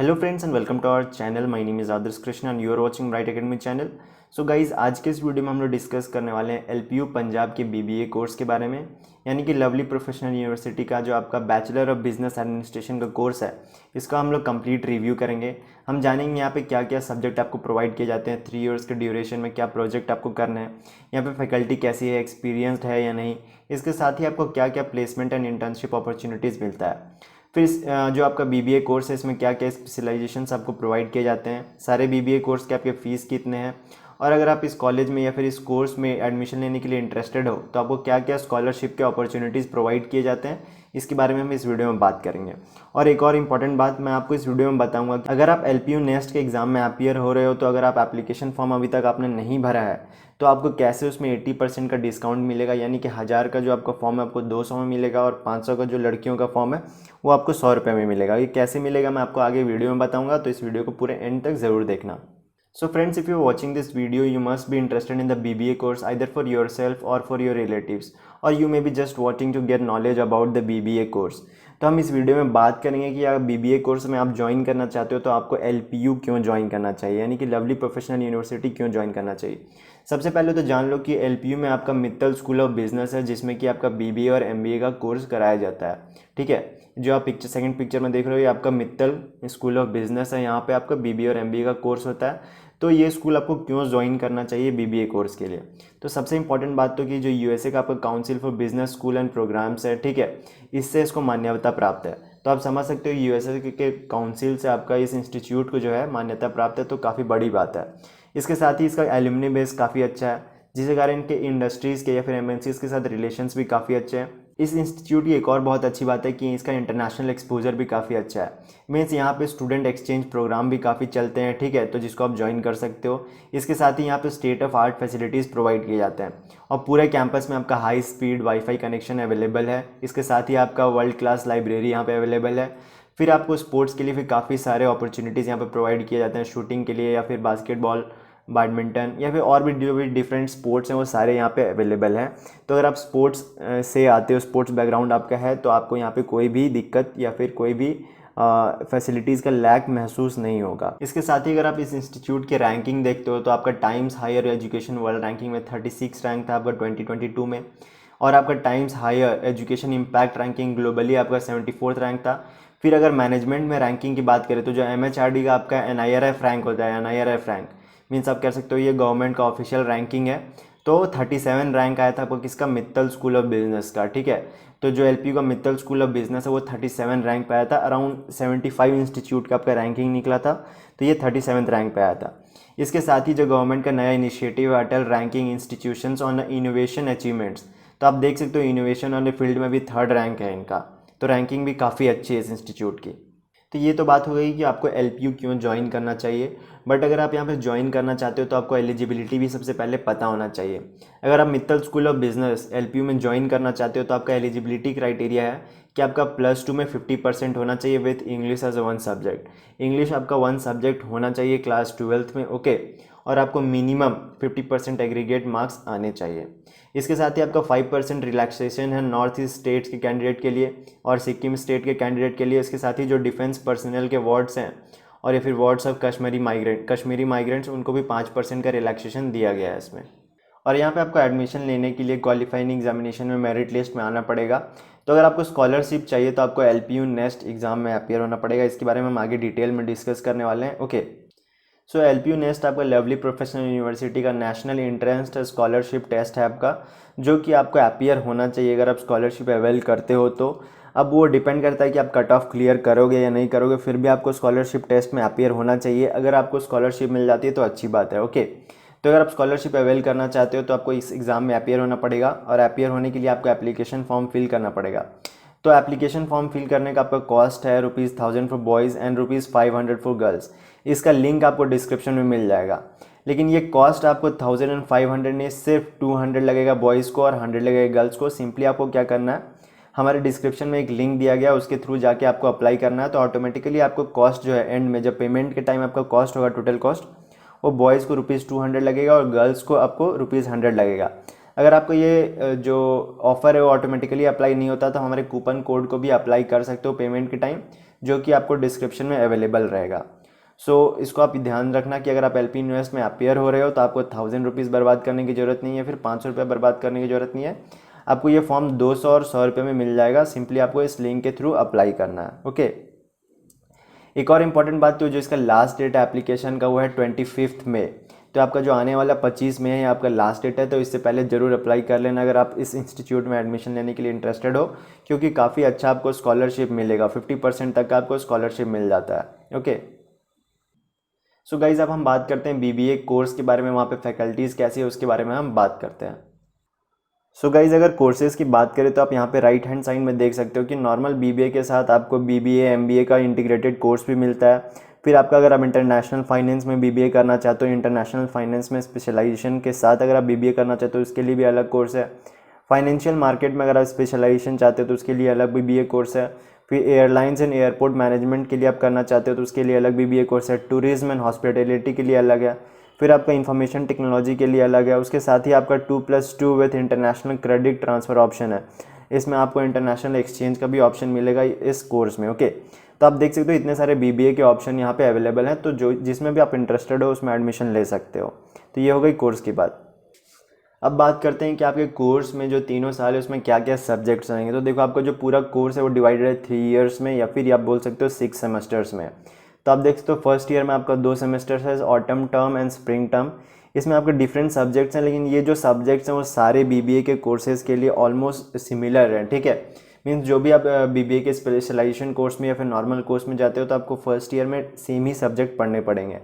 Hello friends and welcome to our channel. My name is Adarsh Krishna and you are watching Bright Academy channel. So guys, आज के इस video में हम लोग discuss करने वाले हैं एलपीयू पंजाब के बीबीए कोर्स के बारे में, यानी कि लवली प्रोफेशनल यूनिवर्सिटी का जो आपका बैचलर ऑफ बिजनेस एडमिनिस्ट्रेशन का कोर्स है, इसका हम लोग कंप्लीट रिव्यू करेंगे। हम जानेंगे यहाँ पे क्या क्या सब्जेक्ट आपको प्रोवाइड किए जाते हैं, 3 इयर्स के ड्यूरेशन में क्या प्रोजेक्ट आपको करना है, यहाँ पे फैकल्टी कैसी है, एक्सपीरियंस्ड है या नहीं, इसके साथ ही आपको क्या क्या प्लेसमेंट एंड इंटर्नशिप अपॉर्चुनिटीज़ मिलता है। फिर जो आपका बीबीए कोर्स है, इसमें क्या क्या स्पेशलाइजेशंस आपको प्रोवाइड किए जाते हैं, सारे बीबीए कोर्स के आपके फ़ीस कितने हैं, और अगर आप इस कॉलेज में या फिर इस कोर्स में एडमिशन लेने के लिए इंटरेस्टेड हो तो आपको क्या क्या स्कॉलरशिप के अपॉर्चुनिटीज़ प्रोवाइड किए जाते हैं, इसके बारे में हम इस वीडियो में बात करेंगे। और एक और इम्पॉर्टेंट बात मैं आपको इस वीडियो में बताऊंगा कि अगर आप एलपीयू नेस्ट के एग्ज़ाम में अपीयर हो रहे हो, तो अगर आप एप्लीकेशन फॉर्म अभी तक आपने नहीं भरा है तो आपको कैसे उसमें 80% का डिस्काउंट मिलेगा, यानी कि 1000 का जो आपका फॉर्म है आपको 200 में मिलेगा, और 500 का जो लड़कियों का फॉर्म है वो आपको 100 रुपये में मिलेगा। ये कैसे मिलेगा मैं आपको आगे वीडियो में बताऊंगा, तो इस वीडियो को पूरे एंड तक ज़रूर देखना। So friends, if you're watching this video, you must be interested in the BBA course either for yourself or for your relatives, or you may be just watching to get knowledge about the BBA course। तो हम इस video में बात करेंगे कि आप BBA course में आप ज्वाइन करना चाहते हो तो आपको LPU क्यों ज्वाइन करना चाहिए, यानी कि लवली प्रोफेशनल यूनिवर्सिटी क्यों ज्वाइन करना चाहिए। सबसे पहले तो जान लो कि LPU में आपका मित्तल स्कूल ऑफ बिजनेस है, जिसमें कि आपका BBA और MBA का कोर्स कराया जाता है। ठीक है, जो आप सेकंड पिक्चर में देख रहे हो ये आपका मित्तल स्कूल ऑफ बिजनेस है, यहाँ पे आपका BBA और MBA का कोर्स होता है। तो ये स्कूल आपको क्यों ज्वाइन करना चाहिए बीबीए कोर्स के लिए। तो सबसे इंपॉर्टेंट बात तो कि जो यूएसए का आपका council for business school and programs है, ठीक है, इससे इसको मान्यता प्राप्त है। तो आप समझ सकते हो यूएसए के काउंसिल से आपका इस इंस्टीट्यूट को जो है मान्यता प्राप्त है, तो काफ़ी बड़ी बात है। इसके साथ ही इसका एल्यूमनी बेस काफ़ी अच्छा है, जिसके कारण इनके इंडस्ट्रीज़ के या फिर एमएनसीज़ के साथ रिलेशंस भी काफ़ी अच्छे हैं। इस इंस्टीट्यूट की एक और बहुत अच्छी बात है कि इसका इंटरनेशनल एक्सपोजर भी काफ़ी अच्छा है। मीन्स यहाँ पे स्टूडेंट एक्सचेंज प्रोग्राम भी काफ़ी चलते हैं, ठीक है, तो जिसको आप ज्वाइन कर सकते हो। इसके साथ ही यहाँ पे state of art facilities provide किए जाते हैं, और पूरे कैंपस में आपका high speed wifi connection available है। इसके साथ ही आपका वर्ल्ड क्लास लाइब्रेरी यहाँ पे अवेलेबल है। फिर आपको स्पोर्ट्स के लिए फिर काफ़ी सारे अपॉर्चुनिटीज़ यहाँ पे प्रोवाइड किए जाते हैं, शूटिंग के लिए या फिर बास्केटबॉल, बैडमिंटन या फिर और भी जो भी डिफरेंट स्पोर्ट्स हैं वो सारे यहाँ पे अवेलेबल हैं। तो अगर आप स्पोर्ट्स से आते हो, स्पोर्ट्स बैकग्राउंड आपका है, तो आपको यहाँ पे कोई भी दिक्कत या फिर कोई भी फैसिलिटीज़ का लैक महसूस नहीं होगा। इसके साथ ही अगर आप इस इंस्टीट्यूट की रैंकिंग देखते हो तो आपका Times Higher Education World ranking में 36 रैंक था आपका 2022 में, और आपका Times Higher Education impact ranking globally आपका 74th रैंक था। फिर अगर मैनेजमेंट में रैंकिंग की बात करें तो जो MHRD का आपका NIRF रैंक होता है, NIRF रैंक मीन्स आप कह सकते हो ये गवर्नमेंट का ऑफिशियल रैंकिंग है, तो 37 रैंक आया था आपको किसका, मित्तल स्कूल ऑफ बिजनेस का। ठीक है, तो जो LPU का मित्तल स्कूल ऑफ बिजनेस है वो 37 रैंक पे आया था। अराउंड 75 इंस्टीट्यूट का आपका रैंकिंग निकला था, तो ये 37 रैंक पे आया था। इसके साथ ही जो गवर्नमेंट का नया इनिशिएटिव है Atal ranking institutions on innovation achievements, तो आप देख सकते हो इनोवेशन वाले फील्ड में भी 3rd रैंक है इनका, तो रैंकिंग भी काफ़ी अच्छी है इस इंस्टीट्यूट की। तो ये तो बात हो गई कि आपको LPU क्यों ज्वाइन करना चाहिए। बट अगर आप यहाँ पे ज्वाइन करना चाहते हो तो आपको एलिजिबिलिटी भी सबसे पहले पता होना चाहिए। अगर आप Mittal school of business LPU में ज्वाइन करना चाहते हो तो आपका एलिजिबिलिटी क्राइटेरिया है कि आपका +2 में 50% होना चाहिए with English as 1 subject. English आपका 1 सब्जेक्ट होना चाहिए क्लास 12th में, ओके, और आपको मिनिमम 50% एग्रीगेट मार्क्स आने चाहिए। इसके साथ ही आपका 5% रिलैक्सेशन है नॉर्थ ईस्ट स्टेट्स के कैंडिडेट के लिए और सिक्किम स्टेट के कैंडिडेट के लिए। इसके साथ ही जो डिफेंस पर्सनल के वार्ड्स हैं और या फिर वार्ड्स ऑफ कश्मीरी माइग्रेंट्स, उनको भी 5% का रिलैक्सेशन दिया गया है इसमें। और यहाँ पे आपको एडमिशन लेने के लिए क्वालिफाइंग एग्जामिनेशन में मेरिट लिस्ट में आना पड़ेगा। तो अगर आपको स्कॉलरशिप चाहिए तो आपको LPU नेस्ट एग्ज़ाम में अपीयर होना पड़ेगा। इसके बारे में हम आगे डिटेल में डिस्कस करने वाले हैं, ओके। सो LPU नेस्ट आपका लवली प्रोफेशनल यूनिवर्सिटी का नेशनल एंट्रेंस स्कॉलरशिप टेस्ट है आपका, जो कि आपको अपीयर होना चाहिए अगर आप स्कॉलरशिप अवेल करते हो तो। अब वो डिपेंड करता है कि आप कट ऑफ क्लियर करोगे या नहीं करोगे, फिर भी आपको स्कॉलरशिप टेस्ट में अपीयर होना चाहिए। अगर आपको स्कॉलरशिप मिल जाती है तो अच्छी बात है, ओके। तो अगर आप स्कॉलरशिप अवेल करना चाहते हो तो आपको इस एग्ज़ाम में अपीयर होना पड़ेगा, और अपीयर होने के लिए आपको एप्लीकेशन फॉर्म फिल करना पड़ेगा। तो एप्लीकेशन फॉर्म फिल करने का आपका कॉस्ट है ₹1000 for boys and ₹500 for girls. इसका लिंक आपको डिस्क्रिप्शन में मिल जाएगा। लेकिन ये कॉस्ट आपको 1500 नहीं, सिर्फ 200 लगेगा बॉयज़ को और 100 लगेगा गर्ल्स को। सिंपली आपको क्या करना है, हमारे डिस्क्रिप्शन में एक लिंक दिया गया, उसके थ्रू जाके आपको अप्लाई करना है। तो ऑटोमेटिकली आपको कॉस्ट जो है एंड में जब पेमेंट के टाइम आपका कॉस्ट होगा, टोटल कॉस्ट, वो बॉयज़ को ₹200 लगेगा और गर्ल्स को आपको ₹100 लगेगा। अगर आपको ये जो ऑफ़र है वो ऑटोमेटिकली अप्लाई नहीं होता तो हमारे कूपन कोड को भी अप्लाई कर सकते हो पेमेंट के टाइम, जो कि आपको डिस्क्रिप्शन में अवेलेबल रहेगा। इसको आप ध्यान रखना कि अगर आप LP यूनिवर्सिटी में अपीयर हो रहे हो तो आपको 1000 रुपीज़ बर्बाद करने की ज़रूरत नहीं है, फिर 500 रुपये बर्बाद करने की ज़रूरत नहीं है। आपको ये फॉर्म 200 और 100 रुपये में मिल जाएगा। सिंपली आपको इस लिंक के थ्रू अप्लाई करना है। ओके, एक और इम्पॉर्टेंट बात तो जो इसका लास्ट डेट है एप्लीकेशन का वो है 25 मई। तो आपका जो आने वाला 25 मई है आपका लास्ट डेट है, तो इससे पहले ज़रूर अप्लाई कर लेना अगर आप इस इंस्टीट्यूट में एडमिशन लेने के लिए इंटरेस्टेड हो, क्योंकि काफ़ी अच्छा आपको स्कॉलरशिप मिलेगा। 50% तक का आपको स्कॉलरशिप मिल जाता है। ओके, सो गाइज अब हम बात करते हैं BBA कोर्स के बारे में, वहाँ पे फैकल्टीज़ कैसी है उसके बारे में हम बात करते हैं। सो गाइज अगर कोर्सेज़ की बात करें तो आप यहाँ पे राइट हैंड साइड में देख सकते हो कि नॉर्मल BBA के साथ आपको BBA MBA का इंटीग्रेटेड कोर्स भी मिलता है। फिर आपका अगर आप इंटरनेशनल फाइनेंस में BBA करना चाहते हो, इंटरनेशनल फाइनेंस में स्पेशलाइजेशन के साथ अगर आप BBA करना चाहते हो उसके लिए भी अलग कोर्स है। फाइनेंशियल मार्केट में अगर आप स्पेशलाइजेशन चाहते हो तो उसके लिए अलग BBA कोर्स है। फिर एयरलाइंस एंड एयरपोर्ट मैनेजमेंट के लिए आप करना चाहते हो तो उसके लिए अलग BBA कोर्स है। टूरिज्म एंड हॉस्पिटैलिटी के लिए अलग है। फिर आपका इंफॉर्मेशन टेक्नोलॉजी के लिए अलग है। उसके साथ ही आपका 2+2 with international credit transfer option है। इसमें आपको इंटरनेशनल एक्सचेंज का भी ऑप्शन मिलेगा इस कोर्स में। ओके, तो आप देख सकते हो इतने सारे BBA के ऑप्शन यहाँ पे अवेलेबल हैं, तो जो जिसमें भी आप इंटरेस्टेड हो उसमें एडमिशन ले सकते हो। तो ये हो गई कोर्स की बात। अब बात करते हैं कि आपके कोर्स में जो 3 साल है उसमें क्या क्या सब्जेक्ट्स रहेंगे। तो देखो आपका जो पूरा कोर्स है वो डिवाइडेड है 3 ईयर्स में, या फिर आप बोल सकते हो 6 सेमेस्टर्स में। तो आप देख सकते हो फर्स्ट ईयर में आपका 2 सेमेस्टर्स है, autumn term and spring term. इसमें आपके डिफरेंट सब्जेक्ट्स हैं, लेकिन ये जो सब्जेक्ट्स हैं वो सारे BBA के कोर्सेज़ के लिए ऑलमोस्ट सिमिलर हैं। ठीक है, मीन्स जो भी आप BBA के स्पेशलाइजेशन कोर्स में या फिर नॉर्मल कोर्स में जाते हो तो आपको फर्स्ट ईयर में सेम ही सब्जेक्ट पढ़ने पड़ेंगे,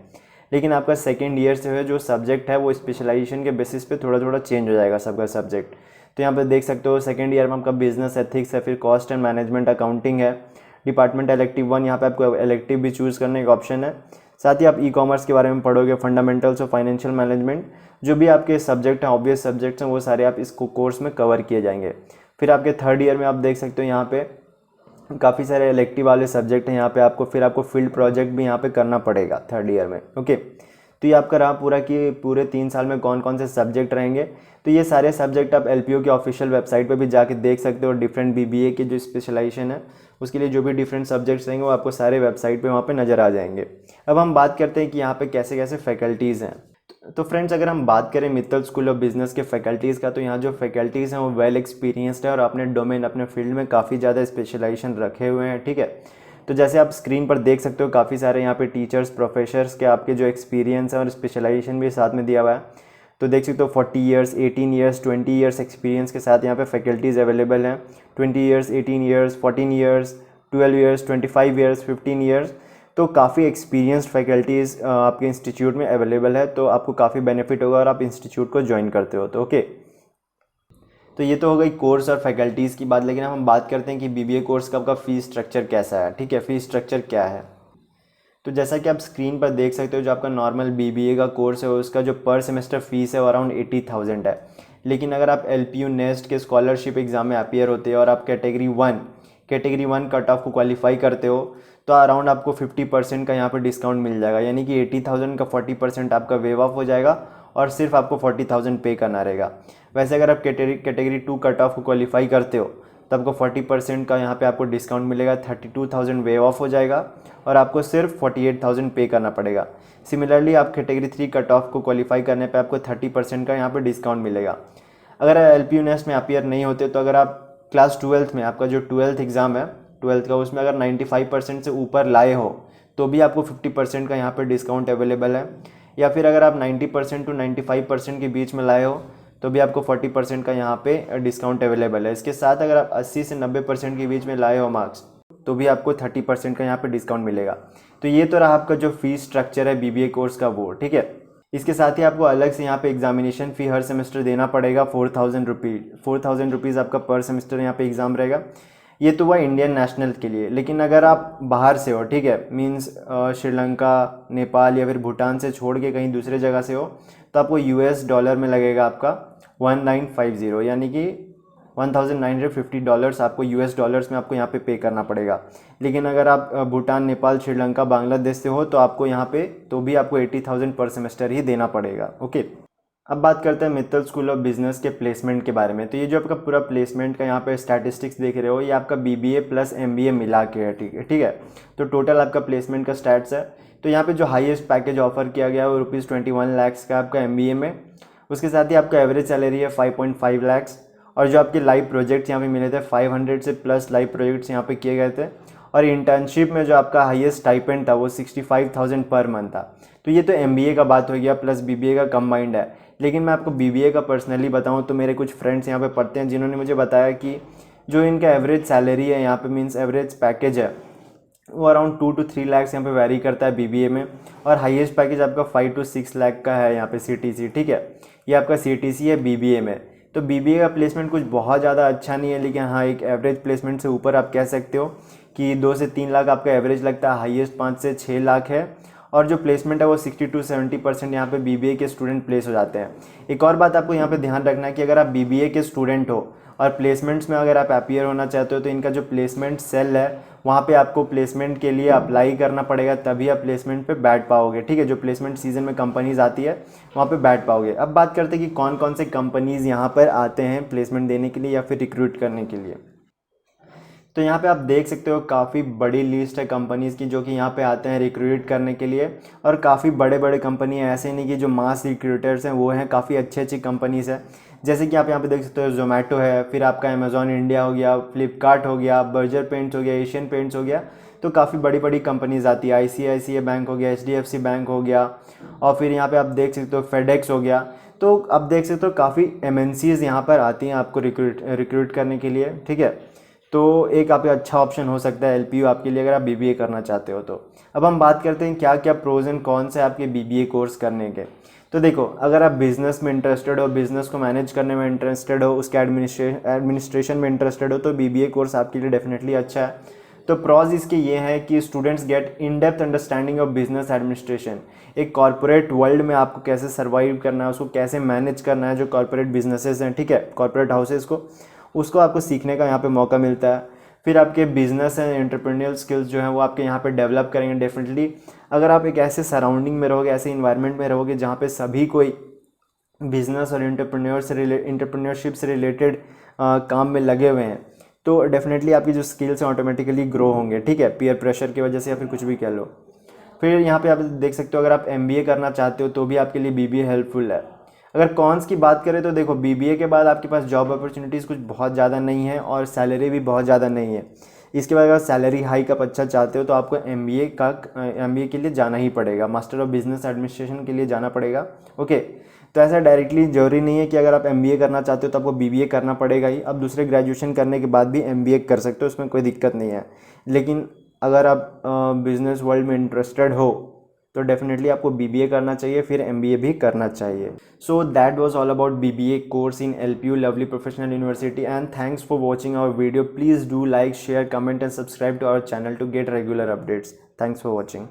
लेकिन आपका सेकेंड ईयर से है जो सब्जेक्ट है वो स्पेशलाइजेशन के बेसिस पे थोड़ा थोड़ा चेंज हो जाएगा सबका सब्जेक्ट। तो यहाँ पे देख सकते हो सेकेंड ईयर में आपका बिजनेस एथिक्स है, फिर कॉस्ट एंड मैनेजमेंट अकाउंटिंग है, डिपार्टमेंट इलेक्टिव 1, यहाँ पे आपको इलेक्टिव भी चूज़ करने का ऑप्शन है। साथ ही आप ई-कॉमर्स के बारे में पढ़ोगे, फंडामेंटल्स ऑफ फाइनेंशियल मैनेजमेंट। जो भी आपके सब्जेक्ट हैं, ऑब्वियस सब्जेक्ट्स हैं, वो सारे आप इसको कोर्स में कवर किए जाएंगे। फिर आपके थर्ड ईयर में आप देख सकते हो यहाँ पे काफ़ी सारे इलेक्टिव वाले सब्जेक्ट हैं यहाँ पे आपको, फिर आपको फील्ड प्रोजेक्ट भी यहाँ पे करना पड़ेगा थर्ड ईयर में। ओके, तो ये आपका रहा पूरा कि पूरे 3 साल में कौन कौन से सब्जेक्ट रहेंगे। तो ये सारे सब्जेक्ट आप LPO के ऑफिशियल वेबसाइट पे भी जाके देख सकते हो। डिफरेंट BBA के जो स्पेशलाइजेशन है उसके लिए जो भी डिफरेंट सब्जेक्ट्स रहेंगे वो आपको सारे वेबसाइट पे वहाँ पे नज़र आ जाएंगे। अब हम बात करते हैं कि यहाँ पे कैसे कैसे फैकल्टीज़ हैं। तो फ्रेंड्स अगर हम बात करें मित्तल स्कूल ऑफ बिजनेस के फैकल्टीज़ का, तो यहाँ जो फैकल्टीज़ हैं वो वेल एक्सपीरियंस्ड है और अपने डोमेन अपने फील्ड में काफ़ी ज़्यादा स्पेशलाइजेशन रखे हुए हैं। ठीक है, तो जैसे आप स्क्रीन पर देख सकते हो काफ़ी सारे यहाँ पे टीचर्स प्रोफेसर्स के आपके जो एक्सपीरियंस है और स्पेशलाइजेशन भी साथ में दिया हुआ है। तो देख सकते हो 40 ईयर्स, 18 ईयर्स, 20 ईयर्स एक्सपीरियंस के साथ यहाँ पे फैकल्टीज़ अवेलेबल हैं। 20 years, 18 years, 14 years, 12 years, 25 years, 15 years. तो काफ़ी एक्सपीरियंस्ड फैकल्टीज़ आपके इंस्टीट्यूट में अवेलेबल है, तो आपको काफ़ी बेनिफिट होगा और आप इंस्टीट्यूट को ज्वाइन करते हो तो। ओके, तो ये तो हो गई कोर्स और फैकल्टीज़ की बात, लेकिन अब हम बात करते हैं कि BBA कोर्स का आपका फ़ीस स्ट्रक्चर कैसा है। ठीक है, फ़ीस स्ट्रक्चर क्या है। तो जैसा कि आप स्क्रीन पर देख सकते हो जो आपका नॉर्मल BBA का कोर्स है उसका जो पर सेमेस्टर फ़ीस है वो अराउंड 80,000 है। लेकिन अगर आप LPU नेस्ट के स्कॉलरशिप एग्ज़ाम में अपीयर होते हो और आप कैटेगरी 1 कट ऑफ को क्वालिफाई करते हो तो अराउंड आपको 50% का यहाँ पर डिस्काउंट मिल जाएगा, यानी कि 80,000 का 40% आपका वेव ऑफ हो जाएगा और सिर्फ आपको 40,000 पे करना रहेगा। वैसे अगर आप कैटेगरी 2 कट ऑफ को क्वालिफाई करते हो तो आपको 40% का यहाँ पे आपको डिस्काउंट मिलेगा, 32,000 वेव ऑफ हो जाएगा और आपको सिर्फ 48,000 पे करना पड़ेगा। सिमिलरली आप कैटेगरी 3 कट ऑफ को क्वालिफाई करने पे आपको 30% का यहाँ पे डिस्काउंट मिलेगा। अगर LPU नेस्ट में अपीयर नहीं होते तो अगर आप क्लास 12th में आपका जो 12th एग्ज़ाम है 12th का, उसमें अगर 95% से ऊपर लाए हो तो भी आपको 50% का यहाँ पर डिस्काउंट अवेलेबल है। या फिर अगर आप 90% टू 95% के बीच में लाए हो तो भी आपको 40% का यहाँ पे डिस्काउंट अवेलेबल है। इसके साथ अगर आप 80 से 90% के बीच में लाए हो मार्क्स तो भी आपको 30% का यहाँ पे डिस्काउंट मिलेगा। तो ये तो रहा आपका जो फीस स्ट्रक्चर है BBA कोर्स का वो। ठीक है, इसके साथ ही आपको अलग से यहाँ पे एग्जामिनेशन फ़ी हर सेमेस्टर देना पड़ेगा 4,000 रुपीज़ आपका पर सेमेस्टर यहाँ पे एग्ज़ाम रहेगा। ये तो हुआ इंडियन नेशनल के लिए। लेकिन अगर आप बाहर से हो, ठीक है, मीन्स श्रीलंका, नेपाल या फिर भूटान से छोड़ के कहीं दूसरे जगह से हो तो आपको $US में लगेगा आपका 1950, यानी कि $1,950 आपको $US में आपको यहाँ पे करना पड़ेगा। लेकिन अगर आप भूटान, नेपाल, श्रीलंका, बांग्लादेश से हो तो आपको यहाँ पे तो भी आपको 80,000 पर सेमेस्टर ही देना पड़ेगा। ओके, अब बात करते हैं मित्तल स्कूल ऑफ बिजनेस के प्लेसमेंट के बारे में। तो ये जो आपका पूरा प्लेसमेंट का यहाँ पे स्टैटिस्टिक्स देख रहे हो, ये आपका बीबीए प्लस एमबीए मिला के है, ठीक है। तो टोटल आपका प्लेसमेंट का स्टैट्स है। तो यहाँ पे जो हाईएस्ट पैकेज ऑफर किया गया है वो ₹21 लाख का आपका एमबीए में। उसके साथ ही आपका एवरेज सैलरी है 5.5 लाख। और जो आपके लाइव प्रोजेक्ट्स यहाँ पे मिले थे 500 से प्लस लाइव प्रोजेक्ट्स यहाँ पे किए गए थे। और इंटर्नशिप में जो आपका हाईएस्ट स्टाइपेंड था वो 65,000 पर मंथ था। तो ये तो एमबीए का बात हो गया प्लस बीबीए का कंबाइंड है। लेकिन मैं आपको बीबीए का पर्सनली बताऊं तो मेरे कुछ फ्रेंड्स यहाँ पे पढ़ते हैं जिन्होंने मुझे बताया कि जो इनका एवरेज सैलरी है यहाँ पे मींस एवरेज पैकेज है वो अराउंड 2 to 3 लाख यहाँ पे वैरी करता है बीबीए में। और हाईएस्ट पैकेज आपका 5 to 6 लाख का है यहाँ पे सीटीसी, ठीक है। ये आपका सीटीसी है बीबीए में। तो बीबीए का प्लेसमेंट कुछ बहुत ज़्यादा अच्छा नहीं है, लेकिन हाँ एक एवरेज प्लेसमेंट से ऊपर आप कह सकते हो कि 2 से 3 लाख आपका एवरेज लगता है, हाईएस्ट 5 से 6 लाख है। और जो प्लेसमेंट है वो 60 to 70% यहाँ पे बीबीए के स्टूडेंट प्लेस हो जाते हैं। एक और बात आपको यहाँ पे ध्यान रखना है कि अगर आप बीबीए के स्टूडेंट हो और प्लेसमेंट्स में अगर आप अपीयर होना चाहते हो तो इनका जो प्लेसमेंट सेल है वहाँ पे आपको प्लेसमेंट के लिए अप्लाई करना पड़ेगा, तभी आप प्लेसमेंट पे बैठ पाओगे, ठीक है। जो प्लेसमेंट सीजन में कंपनीज आती है वहाँ पे बैठ पाओगे। अब बात करते हैं कि कौन कौन से कंपनीज यहाँ पर आते हैं प्लेसमेंट देने के लिए या फिर रिक्रूट करने के लिए। तो यहाँ पे आप देख सकते हो काफ़ी बड़ी लिस्ट है कंपनीज़ की जो कि यहाँ पे आते हैं रिक्रूट करने के लिए। और काफ़ी बड़े बड़े कंपनी है, ऐसे नहीं कि जो मास रिक्रूटर्स हैं वो हैं, काफ़ी अच्छी अच्छी कंपनीज़ है। जैसे कि आप यहाँ पे देख सकते हो जोमेटो है, फिर आपका अमेजॉन इंडिया हो गया, फ्लिपकार्ट हो गया, बर्जर पेंट्स हो गया, एशियन पेंट्स हो गया। तो काफ़ी बड़ी बड़ी कंपनीज आती है, आईसीआईसीआई बैंक हो गया, एचडीएफसी बैंक हो गया, और फिर यहाँ पे आप देख सकते हो फेडेक्स हो गया। तो आप देख सकते हो काफ़ी एमएनसीज यहाँ पर आती हैं आपको रिक्रूट करने के लिए, ठीक है। तो एक आपका अच्छा ऑप्शन हो सकता है एलपीयू आपके लिए अगर आप बीबीए करना चाहते हो तो। अब हम बात करते हैं क्या क्या प्रोज एंड कॉन्स है आपके बीबीए कोर्स करने के। तो देखो, अगर आप बिजनेस में इंटरेस्टेड हो, बिजनेस को मैनेज करने में इंटरेस्टेड हो, उसके एडमिनिस्ट्रेशन में इंटरेस्टेड हो तो बीबीए कोर्स आपके लिए डेफिनेटली अच्छा है। तो प्रॉज इसके ये हैं कि students get in depth understanding of business administration. एक कॉर्पोरेट वर्ल्ड में आपको कैसे सर्वाइव करना है, उसको कैसे मैनेज करना है, जो कॉर्पोरेट बिजनेसेस हैं, ठीक है, कॉर्पोरेट हाउसेस को, उसको आपको सीखने का यहाँ पे मौका मिलता है। फिर आपके बिजनेस एंड एंटरप्रेन्योरल स्किल्स जो हैं वो आपके यहाँ पे डेवलप करेंगे डेफिनेटली। अगर आप एक ऐसे सराउंडिंग में रहोगे, ऐसे इन्वायरमेंट में रहोगे जहाँ पे सभी कोई बिजनेस और एंटरप्रेन्योरशिप से रिलेटेड काम में लगे हुए हैं, तो डेफिनेटली आपकी जो स्किल्स हैं ऑटोमेटिकली ग्रो होंगे, ठीक है, पीयर प्रेशर की वजह से या फिर कुछ भी कह लो। फिर यहाँ पे आप देख सकते हो अगर आप एमबीए करना चाहते हो तो भी आपके लिए बीबीए हेल्पफुल है। अगर कॉन्स की बात करें तो देखो, बीबीए के बाद आपके पास जॉब अपॉर्चुनिटीज़ कुछ बहुत ज़्यादा नहीं है और सैलरी भी बहुत ज़्यादा नहीं है। इसके बाद अगर सैलरी हाइक आप अच्छा चाहते हो तो आपको एमबीए के लिए जाना ही पड़ेगा, मास्टर ऑफ बिजनेस एडमिनिस्ट्रेशन के लिए जाना पड़ेगा, ओके। तो ऐसा डायरेक्टली जरूरी नहीं है कि अगर आप एमबीए करना चाहते हो तो आपको बीबीए करना पड़ेगा ही। अब दूसरे ग्रेजुएशन करने के बाद भी एमबीए कर सकते हो, उसमें कोई दिक्कत नहीं है। लेकिन अगर आप बिजनेस वर्ल्ड में इंटरेस्टेड हो तो डेफिनेटली आपको बीबीए करना चाहिए, फिर एमबीए भी करना चाहिए। So that was all about BBA course in LPU Lovely Professional University and thanks for watching our video. Please do like, share, comment and subscribe to our channel to get regular updates. Thanks for watching.